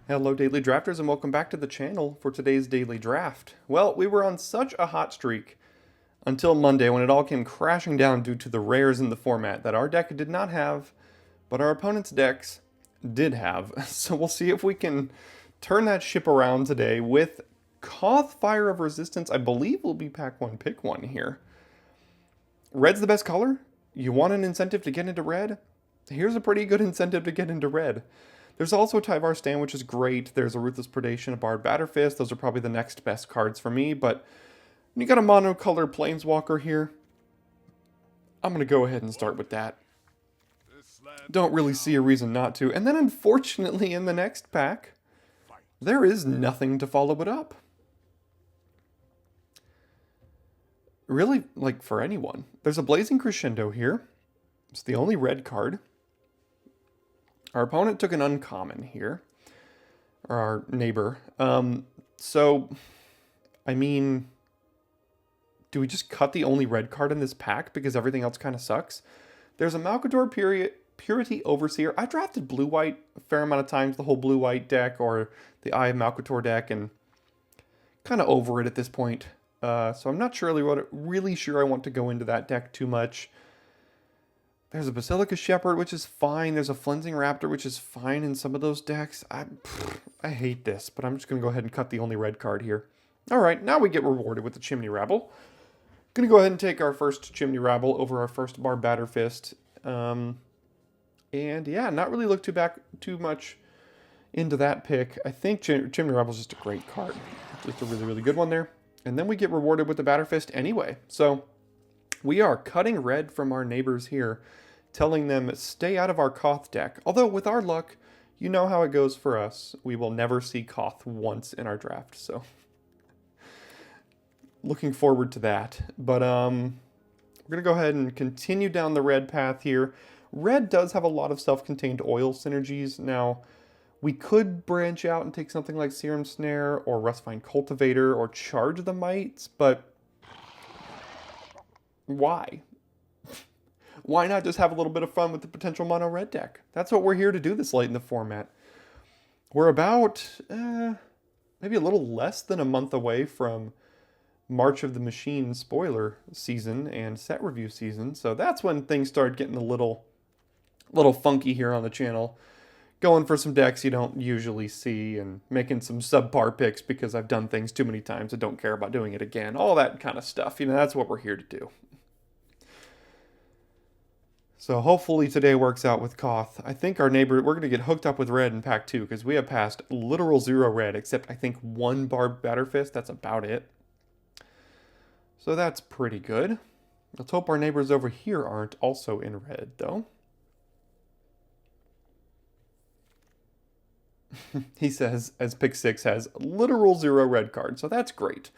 Hello Daily Drafters and welcome back to the channel for today's Daily Draft. Well, we were on such a hot streak until Monday when it all came crashing down due to the rares in the format that our deck did not have, but our opponent's decks did have. So we'll see if we can turn that ship around today with Koth Fire of Resistance. I believe will be pack one, pick one here. Red's the best color? You want an incentive to get into red? Here's a pretty good incentive to get into red. There's also Tyvar Stand, which is great. There's a Ruthless Predation, a Bard Batterfist. Those are probably the next best cards for me. But when you got a monocolor Planeswalker here, I'm going to go ahead and start with that. Don't really see a reason not to. And then unfortunately in the next pack, there is nothing to follow it up. Really, like for anyone. There's a Blazing Crescendo here. It's the only red card. Our opponent took an uncommon here, or our neighbor. So, I mean, do we just cut the only red card in this pack because everything else kind of sucks? There's a Malkador Purity Overseer. I drafted blue-white a fair amount of times, the whole blue-white deck or the Eye of Malkador deck, and kind of over it at this point. So I'm not really sure I want to go into that deck too much. There's a Basilica Shepherd, which is fine. There's a Flensing Raptor, which is fine in some of those decks. I hate this, but I'm just going to go ahead and cut the only red card here. All right, now we get rewarded with the Chimney Rabble. Going to go ahead and take our first Chimney Rabble over our first Bard Batterfist. And yeah, not really look too much into that pick. I think Chimney Rabble is just a great card. Just a really, really good one there. And then we get rewarded with the Batterfist anyway. So we are cutting red from our neighbors here, telling them stay out of our Koth deck. Although with our luck, you know how it goes for us. We will never see Koth once in our draft. So looking forward to that. But we're going to go ahead and continue down the red path here. Red does have a lot of self-contained oil synergies. Now, we could branch out and take something like Serum Snare or Rustvine Cultivator or Charge the Mites, but why? Why not just have a little bit of fun with the potential mono red deck? That's what we're here to do this late in the format. We're about maybe a little less than a month away from March of the Machine spoiler season and set review season, so that's when things start getting a little funky here on the channel. Going for some decks you don't usually see and making some subpar picks because I've done things too many times and don't care about doing it again. All that kind of stuff. You know, that's what we're here to do. So hopefully today works out with Koth. I think our neighbor, we're going to get hooked up with red in pack 2 because we have passed literal 0 red, except I think 1 Bard Batterfist. That's about it. So that's pretty good. Let's hope our neighbors over here aren't also in red, though. He says, as pick 6 has literal 0 red card, so that's great.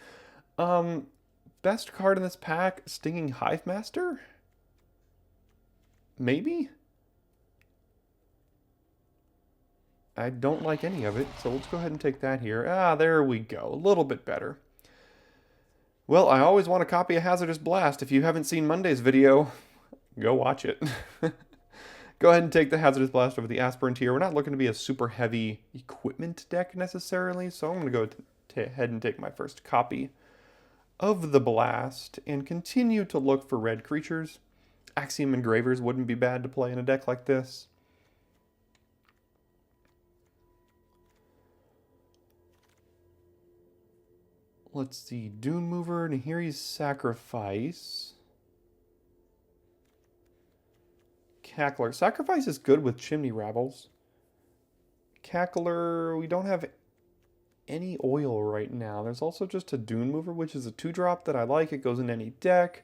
Best card in this pack, Stinging Hive Master? Maybe? I don't like any of it, so let's go ahead and take that here. Ah, there we go. A little bit better. Well, I always want to copy a Hazardous Blast. If you haven't seen Monday's video, go watch it. Go ahead and take the Hazardous Blast over the Aspirant here. We're not looking to be a super heavy equipment deck necessarily, so I'm going to go ahead and take my first copy of the Blast and continue to look for red creatures. Axiom Engravers wouldn't be bad to play in a deck like this. Let's see, Dune Mover, Nahiri's Sacrifice. Cackler. Sacrifice is good with Chimney Rabbles. Cackler, we don't have any oil right now. There's also just a Dune Mover, which is a 2-drop that I like. It goes in any deck.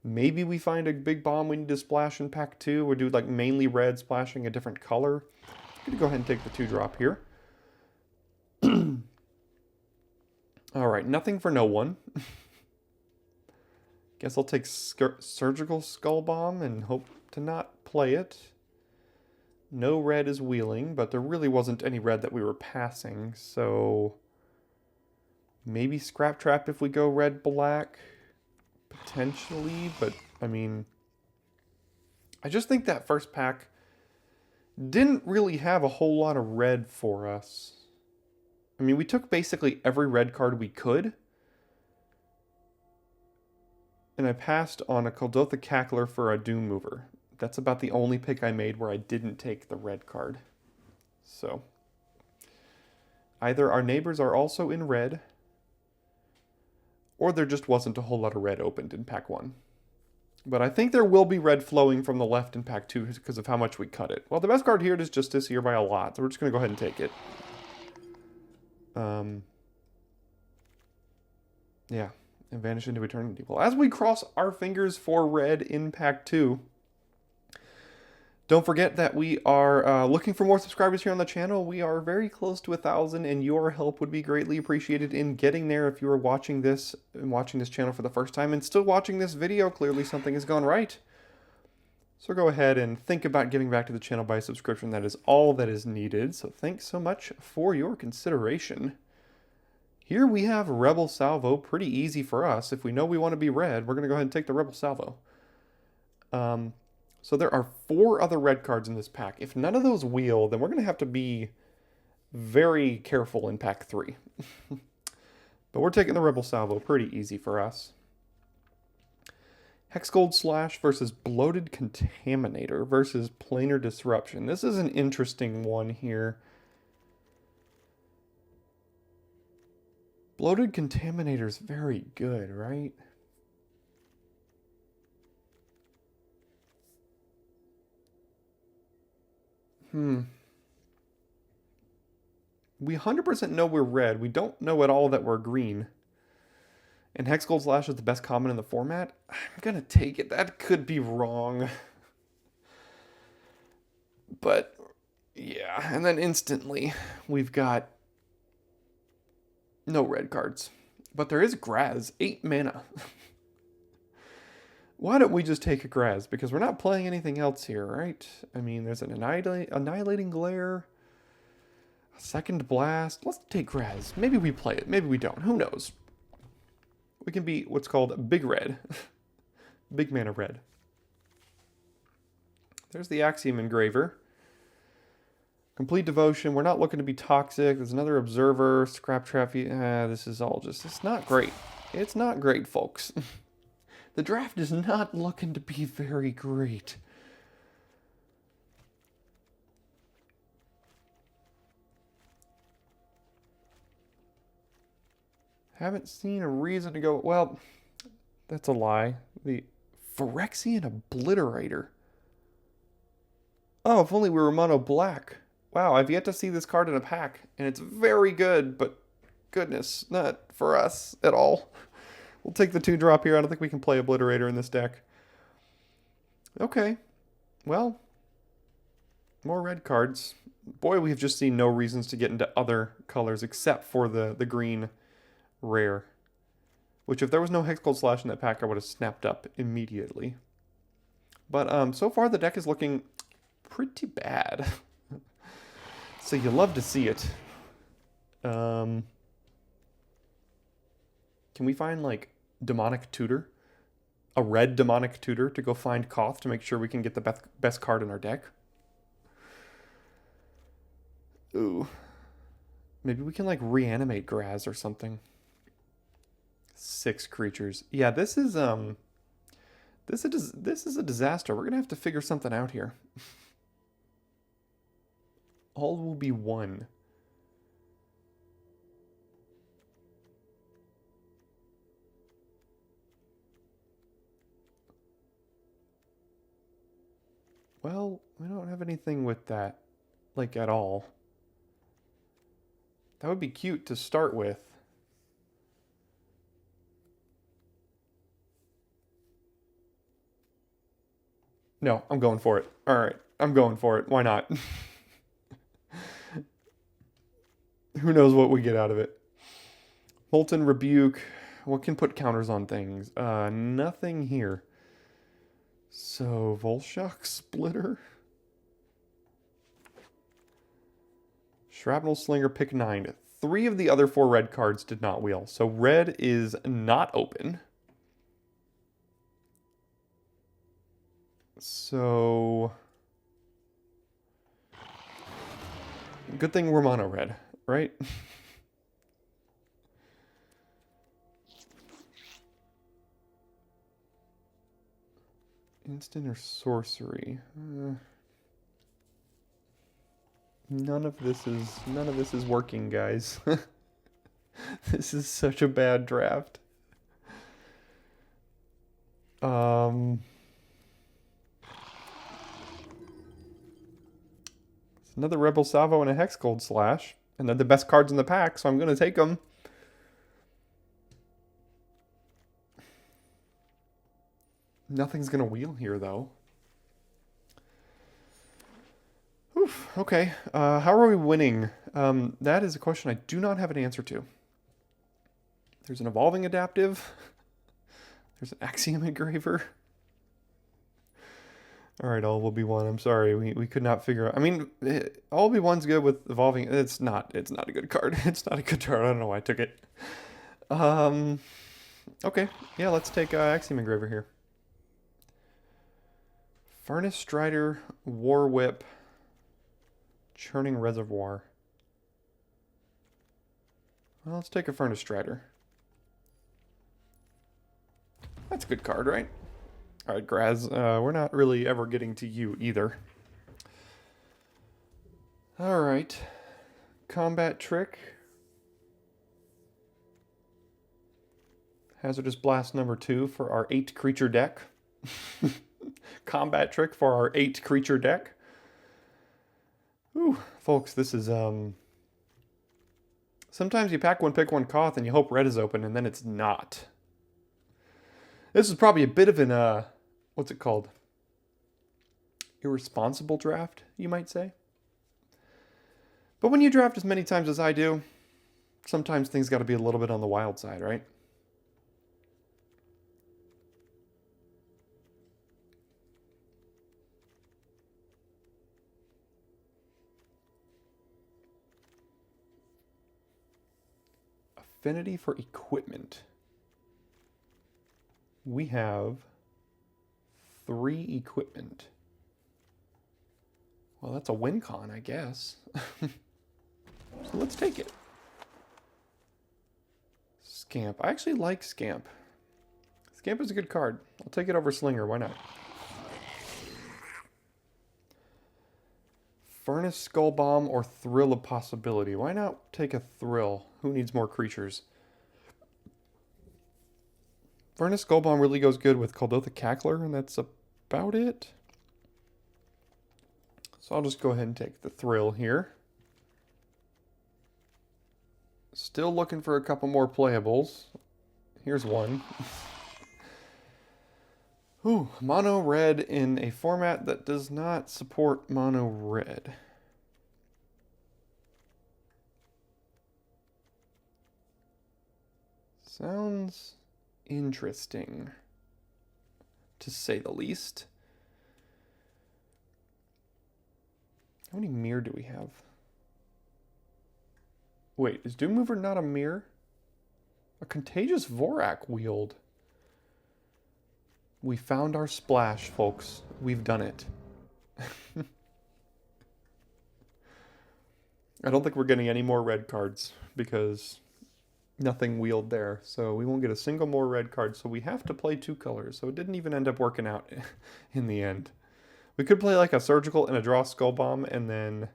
Maybe we find a big bomb we need to splash in pack 2, or do like mainly red splashing a different color. I'm going to go ahead and take the 2-drop here. Alright, nothing for no one. Guess I'll take Surgical Skull Bomb and hope to not play it. No red is wheeling, but there really wasn't any red that we were passing, so maybe Scrap Trap if we go red-black. Potentially, but I mean, I just think that first pack didn't really have a whole lot of red for us. I mean, we took basically every red card we could. And I passed on a Kuldotha Cackler for a Doom Mover. That's about the only pick I made where I didn't take the red card. So, either our neighbors are also in red, or there just wasn't a whole lot of red opened in pack 1. But I think there will be red flowing from the left in pack 2 because of how much we cut it. Well, the best card here is Justice here by a lot, so we're just going to go ahead and take it. Yeah, and vanish into eternity. Well, as we cross our fingers for red in pack 2, don't forget that we are looking for more subscribers here on the channel. We are very close to 1,000, and your help would be greatly appreciated in getting there. If you are watching this channel for the first time and still watching this video, clearly something has gone right. So go ahead and think about giving back to the channel by subscription. That is all that is needed. So thanks so much for your consideration. Here we have Rebel Salvo. Pretty easy for us. If we know we want to be red, we're going to go ahead and take the Rebel Salvo. So there are 4 other red cards in this pack. If none of those wheel, then we're going to have to be very careful in pack 3. But we're taking the Rebel Salvo. Pretty easy for us. Hexgold Slash versus Bloated Contaminator versus Planar Disruption. This is an interesting one here. Bloated Contaminator is very good, right? We 100% know we're red. We don't know at all that we're green. And Hexgold Slash is the best common in the format. I'm going to take it. That could be wrong. But, yeah. And then instantly, we've got no red cards. But there is Graz. 8 mana. Why don't we just take a Graz? Because we're not playing anything else here, right? I mean, there's an Annihilating Glare, a Second Blast. Let's take Graz. Maybe we play it. Maybe we don't. Who knows? We can be what's called Big Red. Big mana red. There's the Axiom Engraver. Complete Devotion. We're not looking to be toxic. There's another Observer. Scrap Trap. This is all just... It's not great. It's not great, folks. The draft is not looking to be very great. Haven't seen a reason to go... Well, that's a lie. The Phyrexian Obliterator. Oh, if only we were mono black. Wow, I've yet to see this card in a pack. And it's very good, but goodness, not for us at all. We'll take the 2-drop here. I don't think we can play Obliterator in this deck. Okay. Well, more red cards. Boy, we have just seen no reasons to get into other colors except for the green rare. Which, if there was no Hexgold Slash in that pack, I would have snapped up immediately. But so far, the deck is looking pretty bad. So you love to see it. Can we find, like, Demonic Tutor? A red Demonic Tutor to go find Koth to make sure we can get the best card in our deck? Ooh. Maybe we can, like, reanimate Graz or something. 6 creatures. Yeah, this is a disaster. We're gonna have to figure something out here. All will be 1. Well, we don't have anything with that, like, at all. That would be cute to start with. No, I'm going for it. All right, I'm going for it. Why not? Who knows what we get out of it. Molten Rebuke. What can put counters on things? Nothing here. So, Volshock Splitter. Shrapnel Slinger, pick 9. 3 of the other 4 red cards did not wheel. So red is not open. So... Good thing we're mono red, right? Instant or sorcery? None of this is working, guys. This is such a bad draft. It's another Rebel Salvo and a Hex Gold Slash. And they're the best cards in the pack, so I'm going to take them. Nothing's going to wheel here, though. Oof, okay. How are we winning? That is a question I do not have an answer to. There's an Evolving Adaptive. There's an Axiom Engraver. Alright, all will be one. I'm sorry, we could not figure out. I mean, all will be one's good with Evolving. It's not a good card. It's not a good card. I don't know why I took it. Okay. Yeah, let's take Axiom Engraver here. Furnace Strider, War Whip, Churning Reservoir. Well, let's take a Furnace Strider. That's a good card, right? Alright, Graz, we're not really ever getting to you either. Alright. Combat Trick. Hazardous Blast number 2 for our 8 creature deck. Combat Trick for our 8 creature deck. Ooh, folks, this is, sometimes you pack one, pick one Koth, and you hope red is open, and then it's not. This is probably a bit of an, what's it called? Irresponsible draft, you might say. But when you draft as many times as I do, sometimes things got to be a little bit on the wild side, right? Affinity for equipment. We have 3 equipment. Well, that's a win con, I guess. So let's take it. Scamp. I actually like Scamp. Scamp is a good card. I'll take it over Slinger. Why not? Furnace Skull Bomb or Thrill of Possibility. Why not take a Thrill? Who needs more creatures? Furnace Skull Bomb really goes good with Kuldotha Cackler, and that's about it. So I'll just go ahead and take the Thrill here. Still looking for a couple more playables. Here's one. Ooh, mono red in a format that does not support mono red. Sounds interesting, to say the least. How many mirror do we have? Wait, is Doom Mover not a mirror? A Contagious Vorak Wield. We found our splash, folks. We've done it. I don't think we're getting any more red cards because nothing wheeled there. So we won't get a single more red card. So we have to play 2 colors. So it didn't even end up working out in the end. We could play like a Surgical and a Draw Skull Bomb and then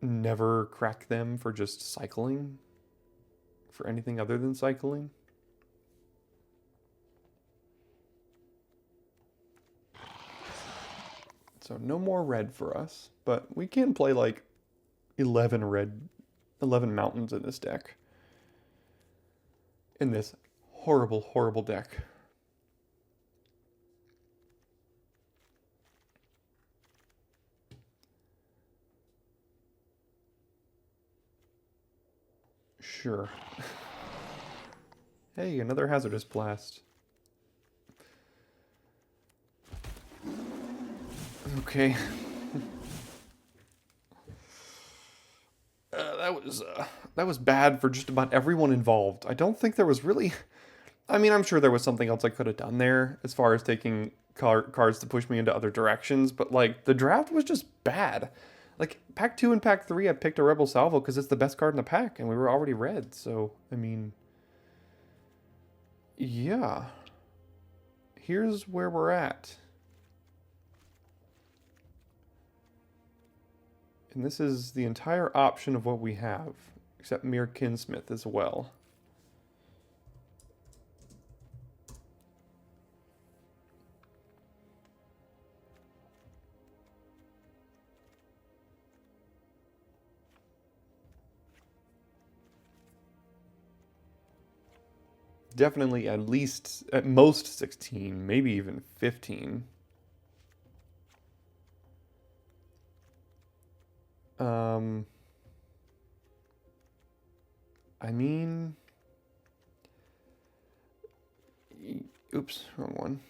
never crack them for just cycling. For anything other than cycling. So no more red for us, but we can play like 11 mountains in this deck. In this horrible, horrible deck. Sure. Hey, another Hazardous Blast. Okay. That was bad for just about everyone involved. I don't think there was really... I mean, I'm sure there was something else I could have done there as far as taking cards to push me into other directions, but like the draft was just bad. Like pack 2 and pack 3, I picked a Rebel Salvo because it's the best card in the pack, and we were already red. So I mean, yeah. here's where we're at. And this is the entire option of what we have, except Mere Kinsmith as well. Definitely at most 16, maybe even 15. I mean, oops, wrong one.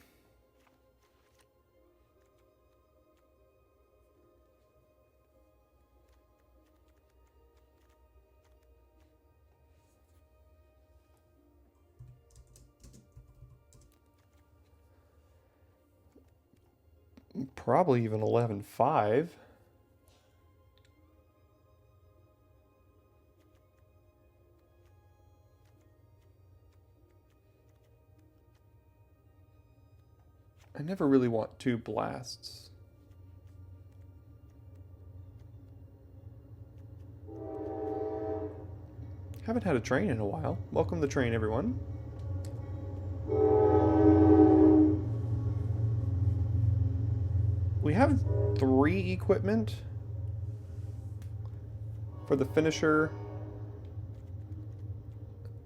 Probably even 11.5. I never really want 2 blasts. Haven't had a train in a while. Welcome to the train, everyone. We have 3 equipment for the finisher.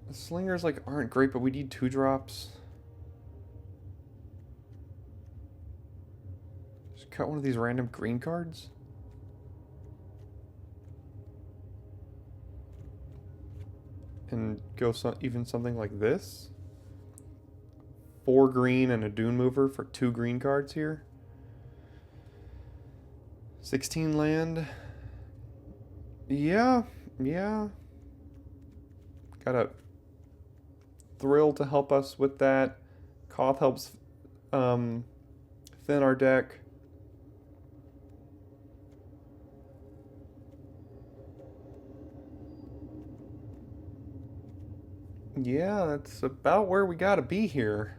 The slingers like aren't great, but we need 2 drops. Just cut one of these random green cards. And go even something like this. 4 green and a Dune Mover for 2 green cards here. 16 land. Yeah. Got a Thrill to help us with that. Koth helps thin our deck. Yeah, that's about where we gotta be here.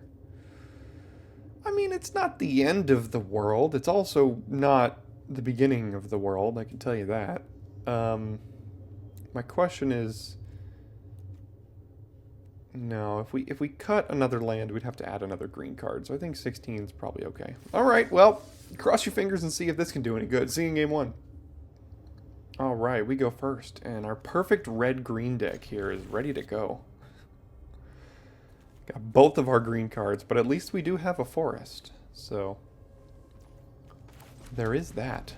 I mean, it's not the end of the world. It's also not the beginning of the world, I can tell you that. My question is... No, if we cut another land, we'd have to add another green card. So I think 16 is probably okay. Alright, well, cross your fingers and see if this can do any good. See you in game 1. Alright, we go first. And our perfect red-green deck here is ready to go. Got both of our green cards, but at least we do have a forest. So, there is that.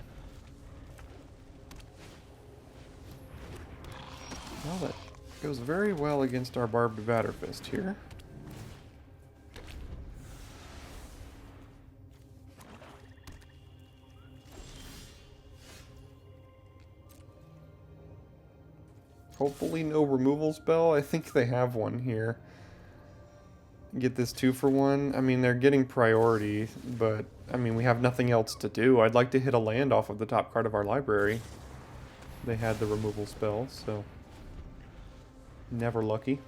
Well, that goes very well against our Barbed Batterfist here. Hopefully no removal spell. I think they have one here. Get this 2-for-1. I mean, they're getting priority, but I mean, we have nothing else to do. I'd like to hit a land off of the top card of our library. They had the removal spell, so never lucky.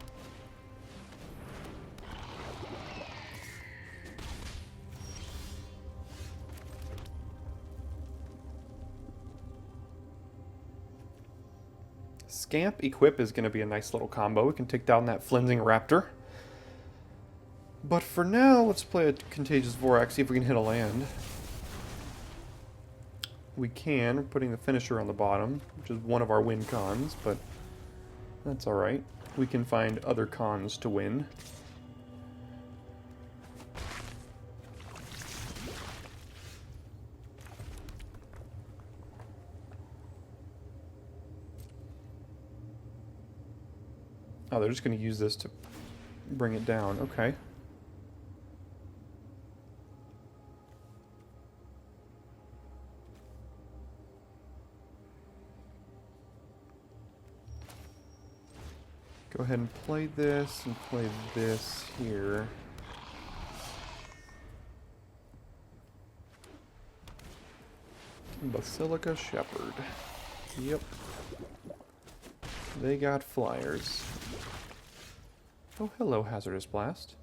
Scamp Equip is going to be a nice little combo. We can take down that Flimsing Raptor. But for now, let's play a Contagious Vorax, see if we can hit a land. We can. We're putting the finisher on the bottom, which is one of our win cons, but that's alright. We can find other cons to win. Oh, they're just going to use this to bring it down. Okay. Go ahead and play this and play this here. Basilica Shepherd. Yep. They got flyers. Oh, hello, Hazardous Blast.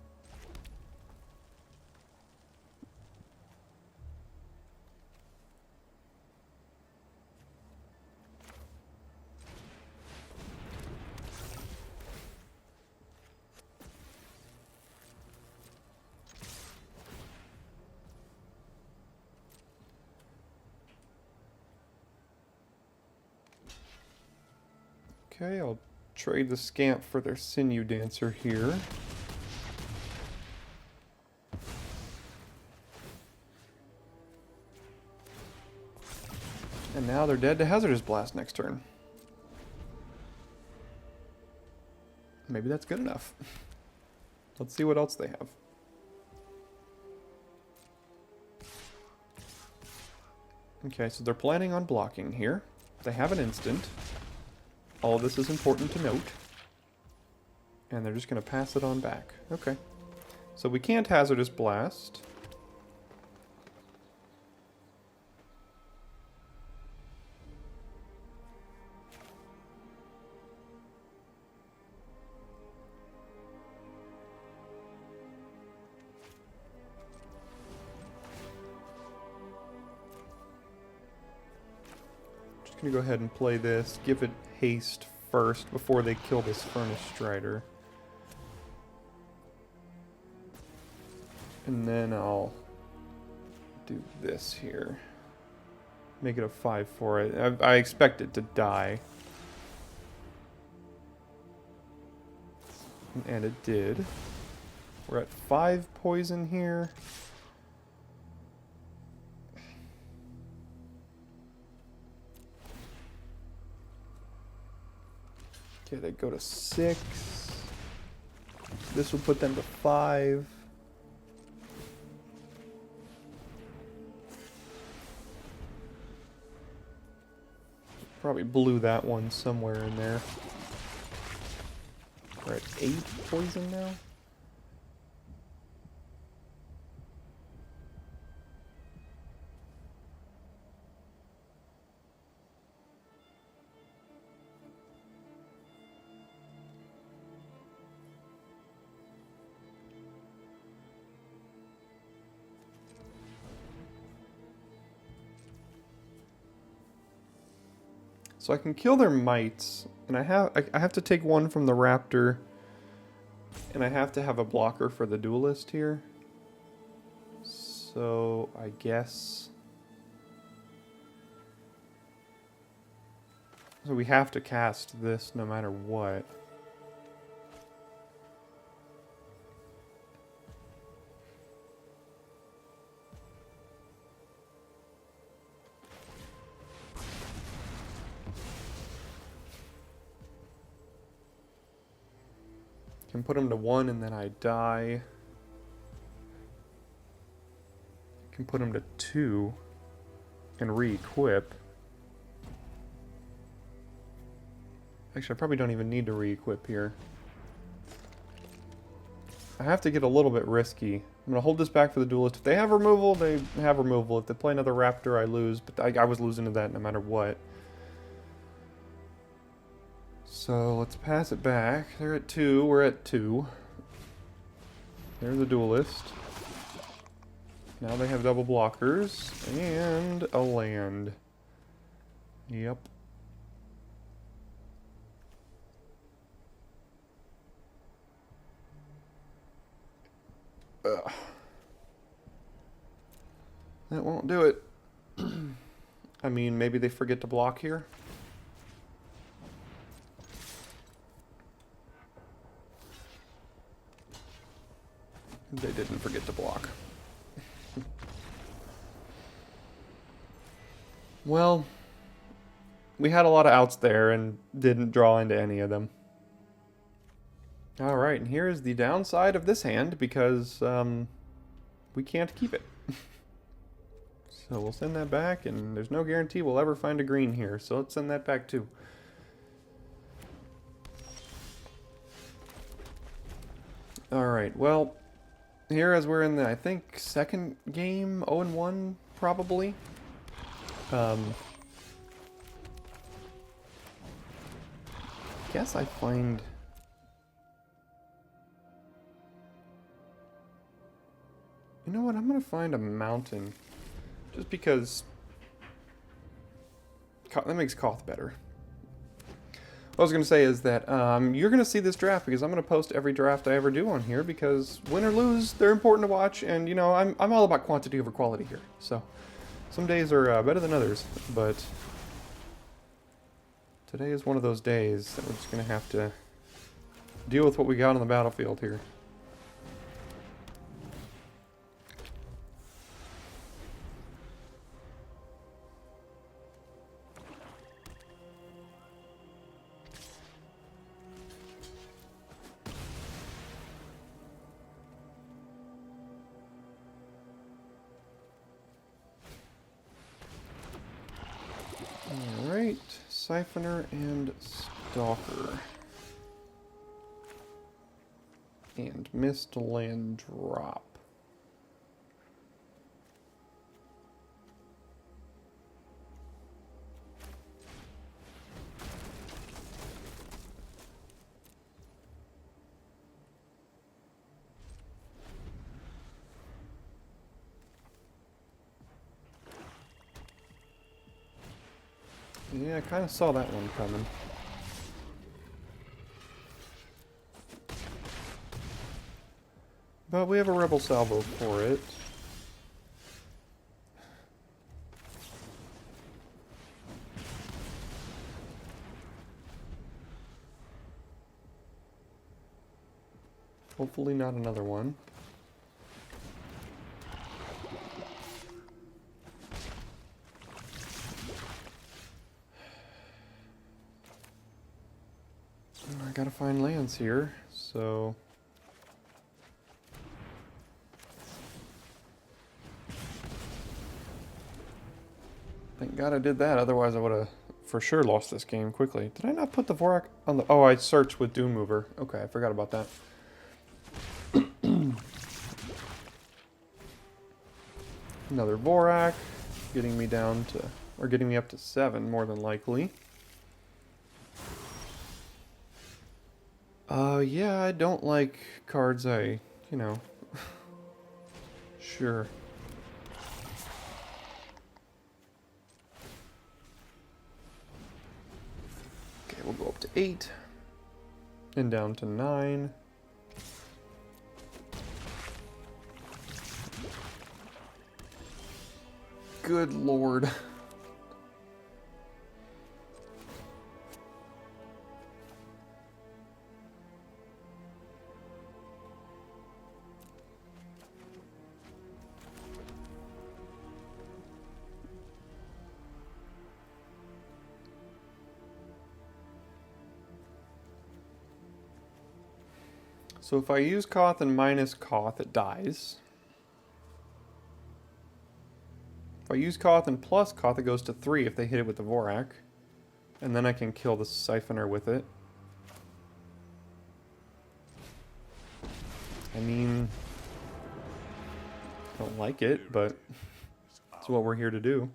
Okay, I'll trade the Scamp for their Sinew Dancer here. And now they're dead to Hazardous Blast next turn. Maybe that's good enough. Let's see what else they have. Okay, so they're planning on blocking here. They have an instant. All of this is important to note. And they're just going to pass it on back. Okay. So we can't Hazardous Blast. Gonna go ahead and play this, give it haste first before they kill this Furnace Strider. And then I'll do this here. Make it a 5 for it. I expect it to die. And it did. We're at 5 poison here. Okay, they go to 6. This will put them to 5. Probably blew that one somewhere in there. We're at 8 poison now. So I can kill their mites, and I have to take one from the raptor, and I have to have a blocker for the duelist here. So I guess so we have to cast this no matter what. Can put him to 1 and then I die. Can put him to 2 and re-equip. Actually, I probably don't even need to re-equip here. I have to get a little bit risky. I'm going to hold this back for the duelist. If they have removal, they have removal. If they play another raptor, I lose. But I was losing to that no matter what. So let's pass it back. They're at 2. We're at 2. There's the duelist. Now they have double blockers and a land. Yep. Ugh. That won't do it. I mean, maybe they forget to block here. They didn't forget to block. Well, we had a lot of outs there and didn't draw into any of them. Alright, and here is the downside of this hand because we can't keep it. So we'll send that back, and there's no guarantee we'll ever find a green here, so let's send that back too. Alright, well, here as we're in the, I think, second game, 0-1 probably. Guess I find... You know what, I'm gonna find a mountain. Just because... that makes Koth better. What I was going to say is that you're going to see this draft because I'm going to post every draft I ever do on here because win or lose, they're important to watch, and you know, I'm all about quantity over quality here. So some days are better than others, but Today is one of those days that we're just going to have to deal with what we got on the battlefield here. Alright, Siphoner and Stalker. And Mist Land Drop. Yeah, I kind of saw that one coming. But we have a Rebel Salvo for it. Hopefully not another one. I gotta find lands here, so... Thank God I did that, otherwise I would have for sure lost this game quickly. Did I not put the Vorak on the... Oh, I searched with Doom Mover. Okay, I forgot about that. Another Vorak, getting me down to... Or getting me up to 7, more than likely. Yeah, I don't like cards you know... Sure. Okay, we'll go up to 8. And down to 9. Good lord. So if I use Koth and minus Koth, it dies. If I use Koth and plus Koth, it goes to 3 if they hit it with the Vorak. And then I can kill the Siphoner with it. I mean... I don't like it, but... That's what we're here to do.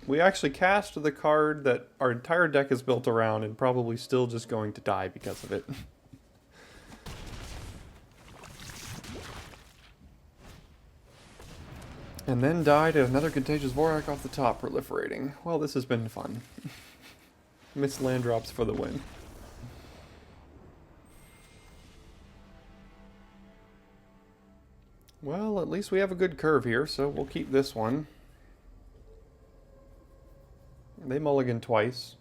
We actually cast the card that our entire deck is built around and probably still just going to die because of it. And then died at another Contagious Vorak off the top, proliferating. Well, this has been fun. Missed land drops for the win. Well, at least we have a good curve here, so we'll keep this one. They mulligan twice.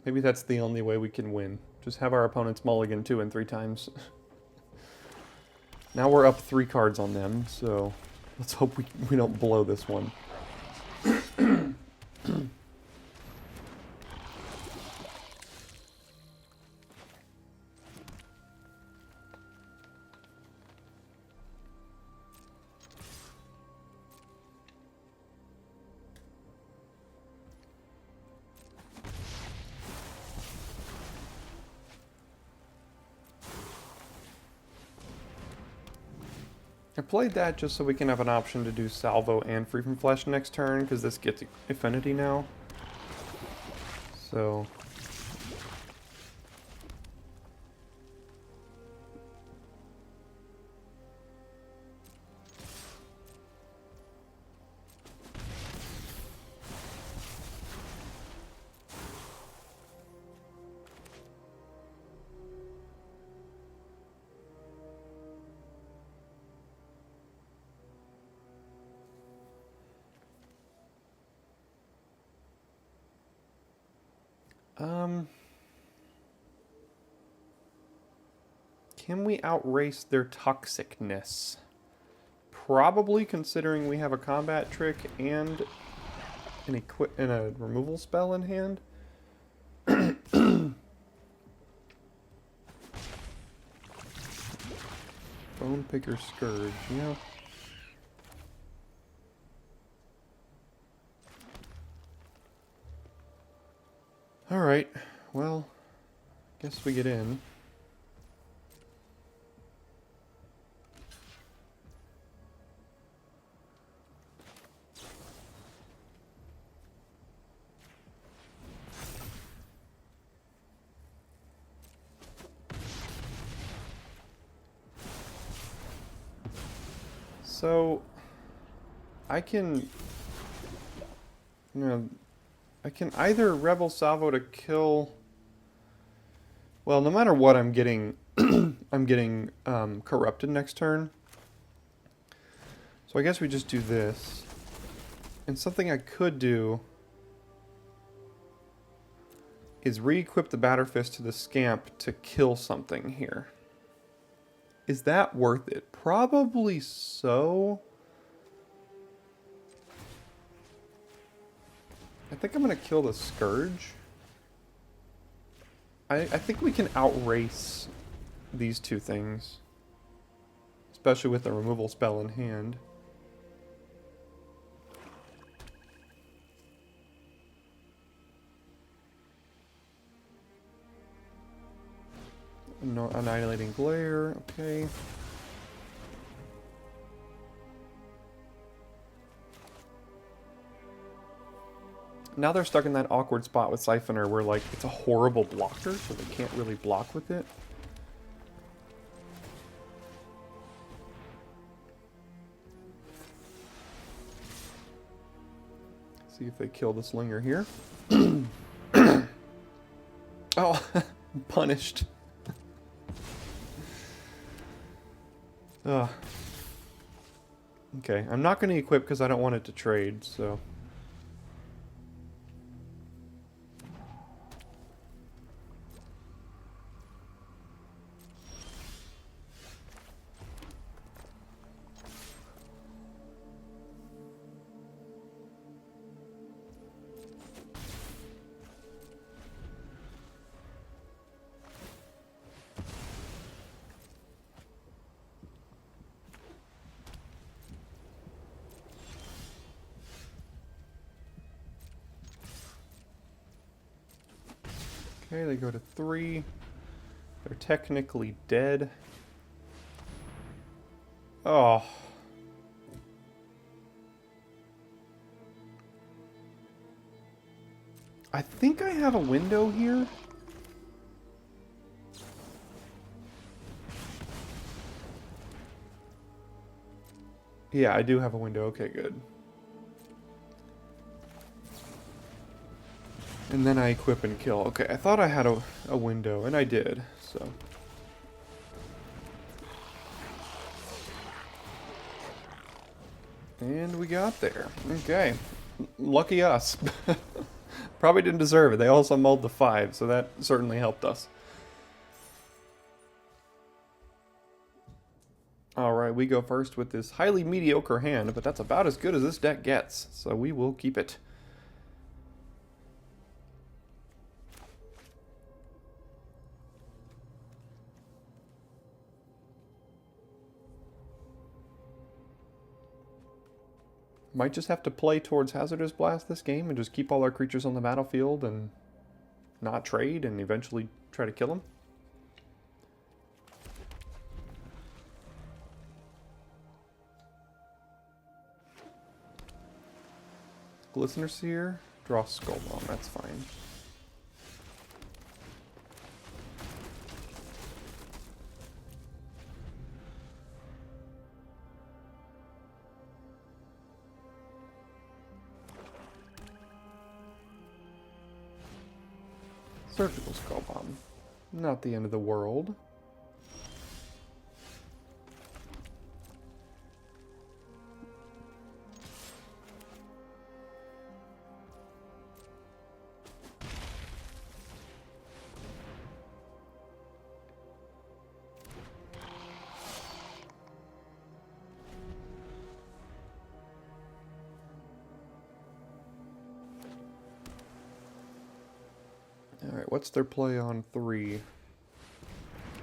Maybe that's the only way we can win. Just have our opponents mulligan 2 and 3 times. Now we're up 3 cards on them, so... Let's hope we don't blow this one. I played that just so we can have an option to do Salvo and Free from Flesh next turn, because this gets Affinity now. So... Can we outrace their toxicness? Probably, considering we have a combat trick and a removal spell in hand. Bone Picker Scourge, yeah. Alright, well, guess we get in. So, I can, I can either Rebel Salvo to kill. Well, no matter what, I'm getting, I'm getting corrupted next turn. So I guess we just do this. And something I could do is re-equip the Batterfist to the Scamp to kill something here. Is that worth it? Probably so. I think I'm going to kill the Scourge. I think we can outrace these two things. Especially with the removal spell in hand. No, Annihilating Glare, okay. Now they're stuck in that awkward spot with Siphoner where, like, it's a horrible blocker, so they can't really block with it. See if they kill the Slinger here. Oh, punished. Ugh. Okay, I'm not going to equip because I don't want it to trade, so... Okay, they go to 3. They're technically dead. Oh. I think I have a window here. Yeah, I do have a window. Okay, good. And then I equip and kill. Okay, I thought I had a window, and I did, so... And we got there. Okay. Lucky us. Probably didn't deserve it. They also mulled the 5, so that certainly helped us. Alright, we go first with this highly mediocre hand, but that's about as good as this deck gets, so we will keep it. Might just have to play towards Hazardous Blast this game and just keep all our creatures on the battlefield and not trade and eventually try to kill them. Glistener Seer, draw Skull Bomb, that's fine. Surgical Skull Bomb. Not the end of the world. Alright, what's their play on 3?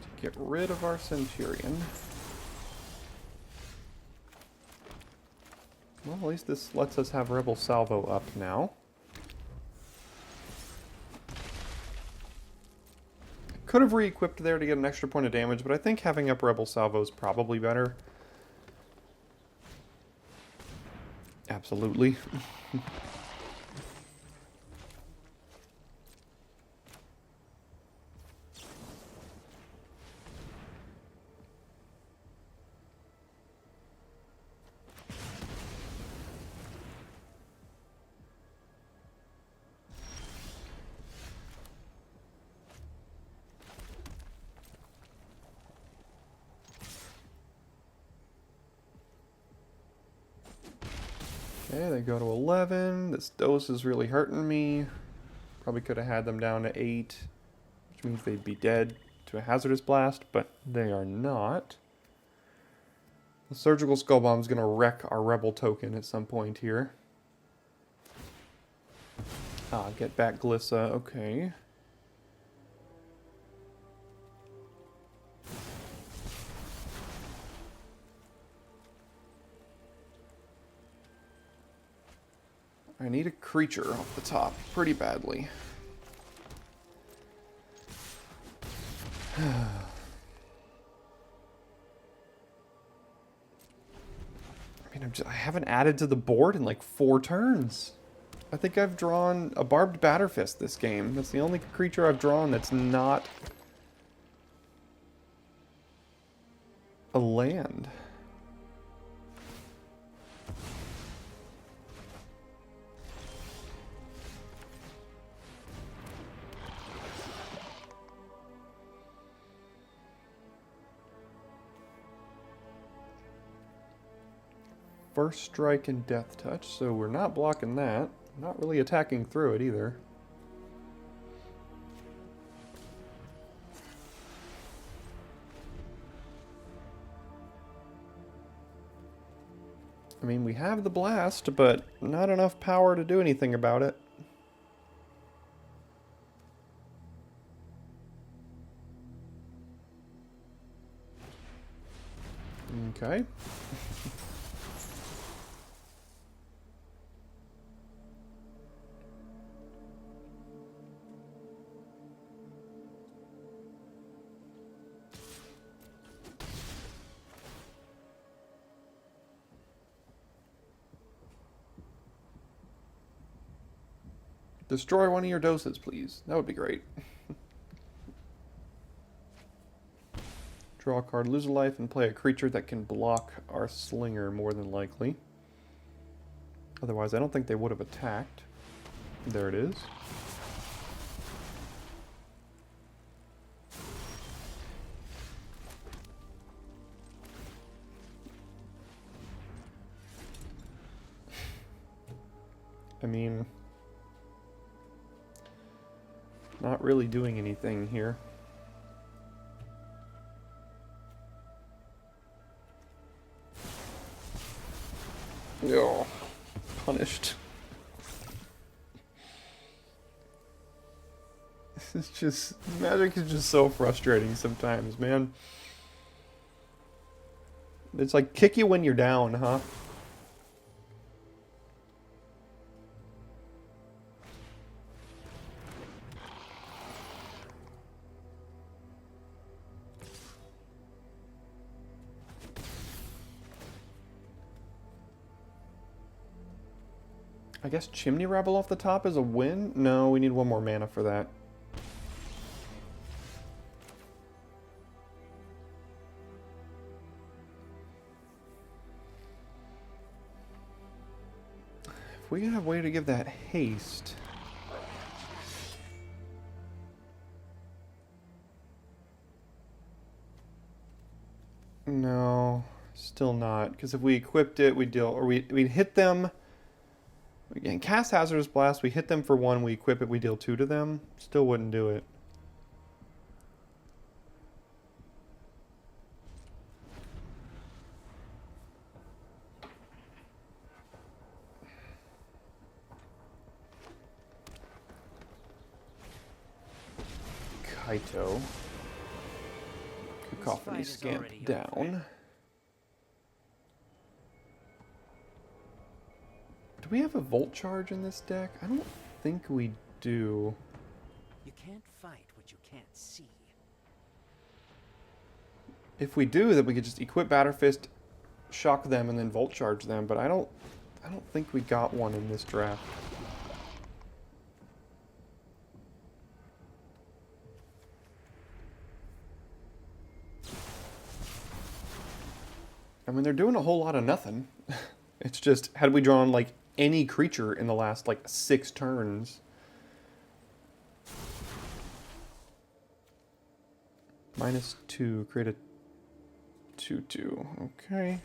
To get rid of our Centurion. Well, at least this lets us have Rebel Salvo up now. Could have re-equipped there to get an extra point of damage, but I think having up Rebel Salvo is probably better. Absolutely. Okay, they go to 11. This dose is really hurting me. Probably could have had them down to 8, which means they'd be dead to a hazardous blast, but they are not. The surgical skull bomb is going to wreck our rebel token at some point here. Ah, get back Glissa. Okay. I need a creature off the top pretty badly. I mean, I haven't added to the board in like 4 turns. I think I've drawn a Barbed Batterfist this game. That's the only creature I've drawn that's not a land. First strike and death touch, so we're not blocking that. Not really attacking through it either. I mean, we have the blast, but not enough power to do anything about it. Okay. Destroy one of your doses, please. That would be great. Draw a card, lose a life, and play a creature that can block our slinger more than likely. Otherwise, I don't think they would have attacked. There it is. I mean, not really doing anything here. Oh, punished. This is just, Magic is just so frustrating sometimes, man. It's like kick you when you're down, huh? I guess Chimney Rebel off the top is a win? No, we need 1 more mana for that. If we have a way to give that haste... No, still not. Because if we equipped it, we'd deal... Or we'd hit them... Again, cast Hazardous Blast, we hit them for 1, we equip it, we deal 2 to them. Still wouldn't do it. Kaito. Cacophony Scamp down. Do we have a Volt Charge in this deck? I don't think we do. You can't fight what you can't see. If we do, then we could just equip Batterfist, shock them, and then Volt Charge them. But I don't think we got one in this draft. I mean, they're doing a whole lot of nothing. It's just, had we drawn, like, any creature in the last, like, 6 turns... -2, create a 2/2. Okay.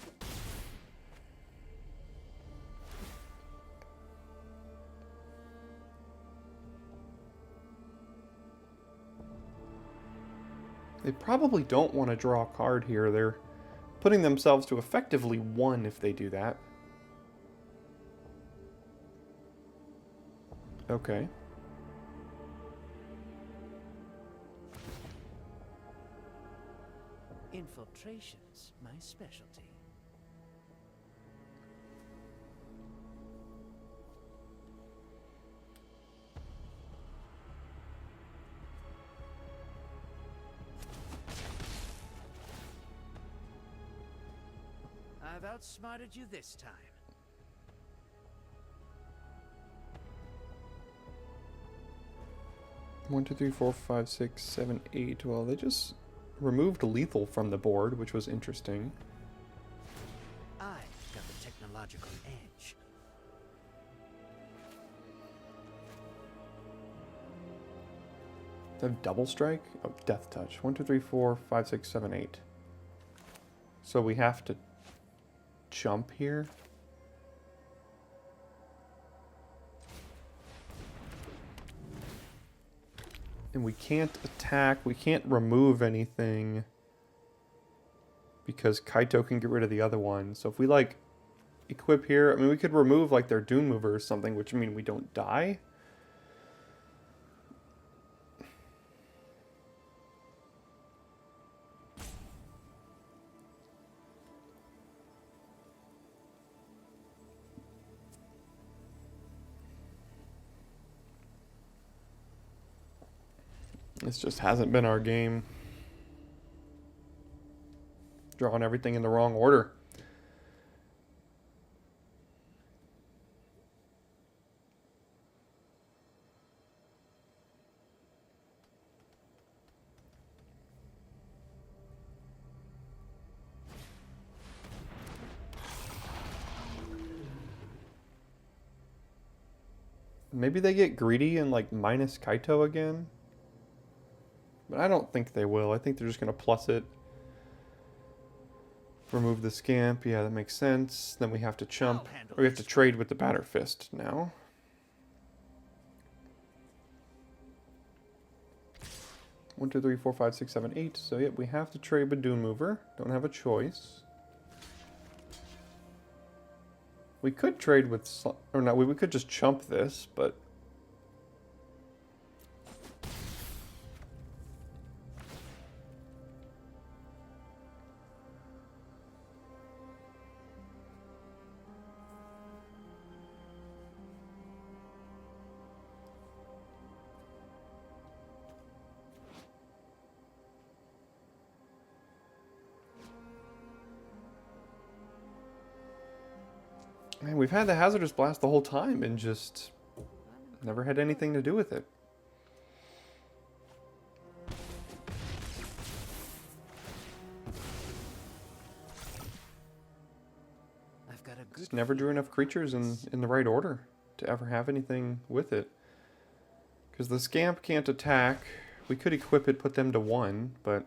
They probably don't want to draw a card here. They're putting themselves to effectively 1 if they do that. Okay. Infiltration's my specialty. I've outsmarted you this time. One, two, three, four, five, 6, 7, 8. Well, they just removed lethal from the board, which was interesting. I've got the technological edge. They have double strike? Oh, death touch. 1, 2, 3, 4, 5, 6, 7, 8. So we have to jump here. And we can't attack, we can't remove anything because Kaito can get rid of the other one. So if we like equip here, I mean we could remove like their Dune Mover or something, which would mean we don't die. This just hasn't been our game. Drawing everything in the wrong order. Maybe they get greedy and like minus Kaito again. But I don't think they will. I think they're just going to plus it. Remove the Scamp. Yeah, that makes sense. Then we have to chump. Or we have to trade with the Batterfist now. One, two, three, four, five, 6, 7, 8. So yeah, we have to trade with Dune Mover. Don't have a choice. We could trade with... Or no, we could just chump this, but... Man, we've had the Hazardous Blast the whole time and just never had anything to do with it. I've got a good Just never drew enough creatures in the right order to ever have anything with it. Because the Scamp can't attack. We could equip it, put them to 1, but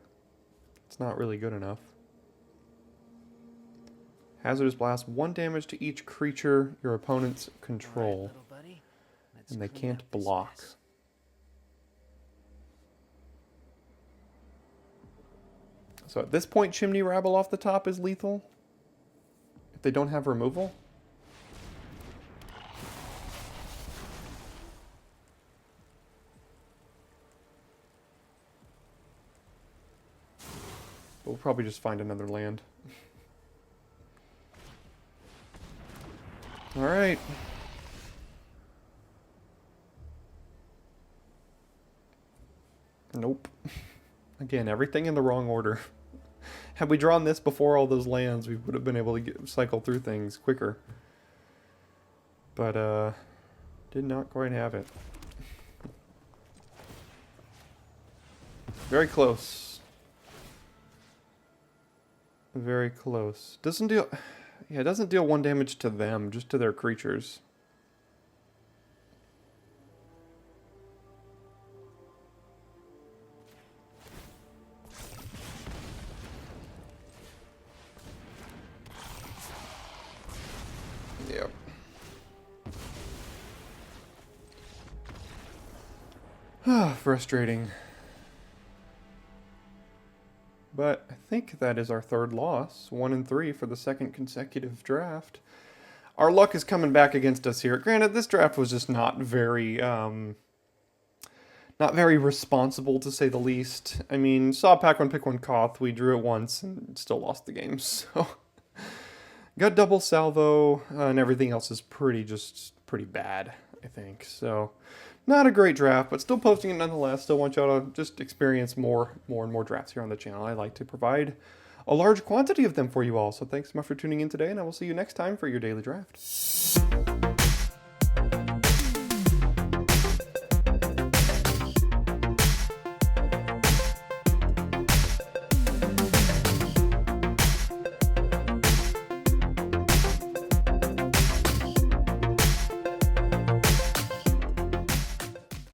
it's not really good enough. Hazardous Blast, 1 damage to each creature your opponents control. Right, and they can't block. So at this point, Chimney Rabble off the top is lethal. If they don't have removal. probably just find another land. Alright. Nope. Again, everything in the wrong order. Had we drawn this before all those lands, we would have been able to cycle through things quicker. But, did not quite have it. Very close. Very close. Doesn't deal... Yeah, it doesn't deal 1 damage to them, just to their creatures. Yep. Frustrating. But I think that is our 3rd loss. 1 and 3 for the 2nd consecutive draft. Our luck is coming back against us here. Granted, this draft was just not very responsible, to say the least. I mean, saw pack 1, pick 1 Koth. We drew it once and still lost the game. So, got double salvo, and everything else is pretty bad, I think. So, not a great draft, but still posting it nonetheless. Still want y'all to just experience more and more drafts here on the channel. I like to provide a large quantity of them for you all. So thanks so much for tuning in today, and I will see you next time for your daily draft.